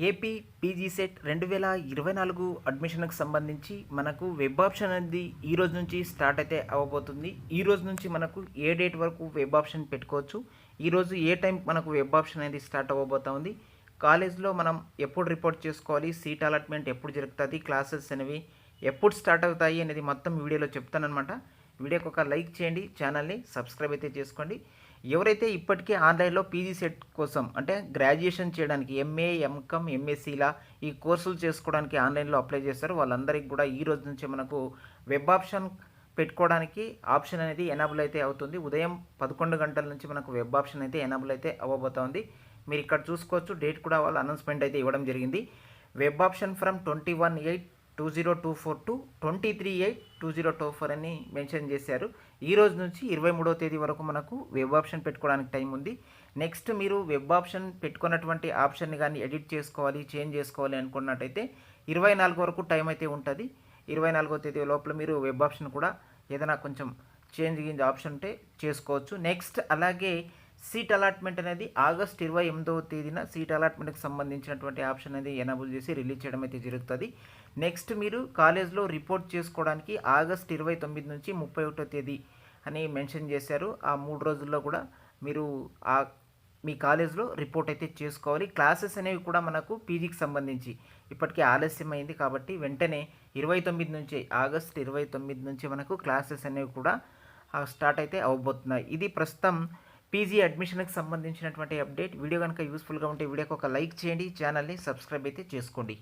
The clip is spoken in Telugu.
ఏపీ పీజీ సెట్ 2024 అడ్మిషన్కి సంబంధించి మనకు వెబ్ ఆప్షన్ అనేది ఈ రోజు నుంచి స్టార్ట్ అయితే అవ్వబోతుంది. ఈ రోజు నుంచి మనకు ఏ డేట్ వరకు వెబ్ ఆప్షన్ పెట్టుకోవచ్చు, ఈరోజు ఏ టైం మనకు వెబ్ ఆప్షన్ అనేది స్టార్ట్ అవ్వబోతుంది, కాలేజ్లో మనం ఎప్పుడు రిపోర్ట్ చేసుకోవాలి, సీట్ అలాట్మెంట్ ఎప్పుడు జరుగుతుంది, క్లాసెస్ అనేవి ఎప్పుడు స్టార్ట్ అవుతాయి అనేది మొత్తం వీడియోలో చెప్తానమాట. వీడియోకి ఒక లైక్ చేయండి, ఛానల్ని సబ్స్క్రైబ్ అయితే చేసుకోండి. ఎవరైతే ఇప్పటికే ఆన్లైన్లో పీజీ సెట్ కోసం అంటే గ్రాడ్యుయేషన్ చేయడానికి ఎంఏ ఎంకామ్ ఎంఎస్సీలా ఈ కోర్సులు చేసుకోవడానికి ఆన్లైన్లో అప్లై చేస్తారో వాళ్ళందరికీ కూడా ఈ రోజు నుంచి మనకు వెబ్ ఆప్షన్ పెట్టుకోవడానికి ఆప్షన్ అనేది ఎనాబుల్ అయితే అవుతుంది. ఉదయం 11 గంటల నుంచి మనకు వెబ్ ఆప్షన్ అయితే ఎనాబుల్ అయితే అవ్వబోతోంది. మీరు ఇక్కడ చూసుకోవచ్చు, డేట్ కూడా వాళ్ళు అనౌన్స్మెంట్ అయితే ఇవ్వడం జరిగింది. వెబ్ ఆప్షన్ ఫ్రమ్ 21/8/2024 టు 23/8/2024 అని మెన్షన్ చేశారు. ఈ రోజు నుంచి 23వ తేదీ వరకు మనకు వెబ్ ఆప్షన్ పెట్టుకోవడానికి టైం ఉంది. నెక్స్ట్ మీరు వెబ్ ఆప్షన్ పెట్టుకున్నటువంటి ఆప్షన్ని కానీ ఎడిట్ చేసుకోవాలి, చేంజ్ చేసుకోవాలి అనుకున్నట్టయితే 24 వరకు టైం అయితే ఉంటుంది. 24వ తేదీ లోపల మీరు వెబ్ ఆప్షన్ కూడా ఏదైనా కొంచెం చేంజ్ ఆప్షన్ ఉంటే చేసుకోవచ్చు. నెక్స్ట్ అలాగే సీట్ అలాట్మెంట్ అనేది ఆగస్ట్ 28వ తేదీన సీట్ అలాట్మెంట్కి సంబంధించినటువంటి ఆప్షన్ అనేది ఎనాబుల్ చేసి రిలీజ్ చేయడం అయితే జరుగుతుంది. నెక్స్ట్ మీరు కాలేజ్లో రిపోర్ట్ చేసుకోవడానికి ఆగస్ట్ 29 నుంచి 31వ తేదీ అని మెన్షన్ చేశారు. ఆ 3 రోజుల్లో కూడా మీరు మీ కాలేజ్లో రిపోర్ట్ అయితే చేసుకోవాలి. క్లాసెస్ అనేవి కూడా మనకు పీజీకి సంబంధించి ఇప్పటికే ఆలస్యం అయింది కాబట్టి వెంటనే 29 నుంచి ఆగస్ట్ 29 నుంచి మనకు క్లాసెస్ అనేవి కూడా స్టార్ట్ అయితే అవ్వబోతున్నాయి. ఇది ప్రస్తుతం పీజీ అడ్మిషన్కి సంబంధించినటువంటి అప్డేట్. వీడియో కనుక యూస్ఫుల్గా ఉంటే వీడియోకి ఒక లైక్ చేయండి, ఛానల్ని సబ్స్క్రైబ్ అయితే చేసుకోండి.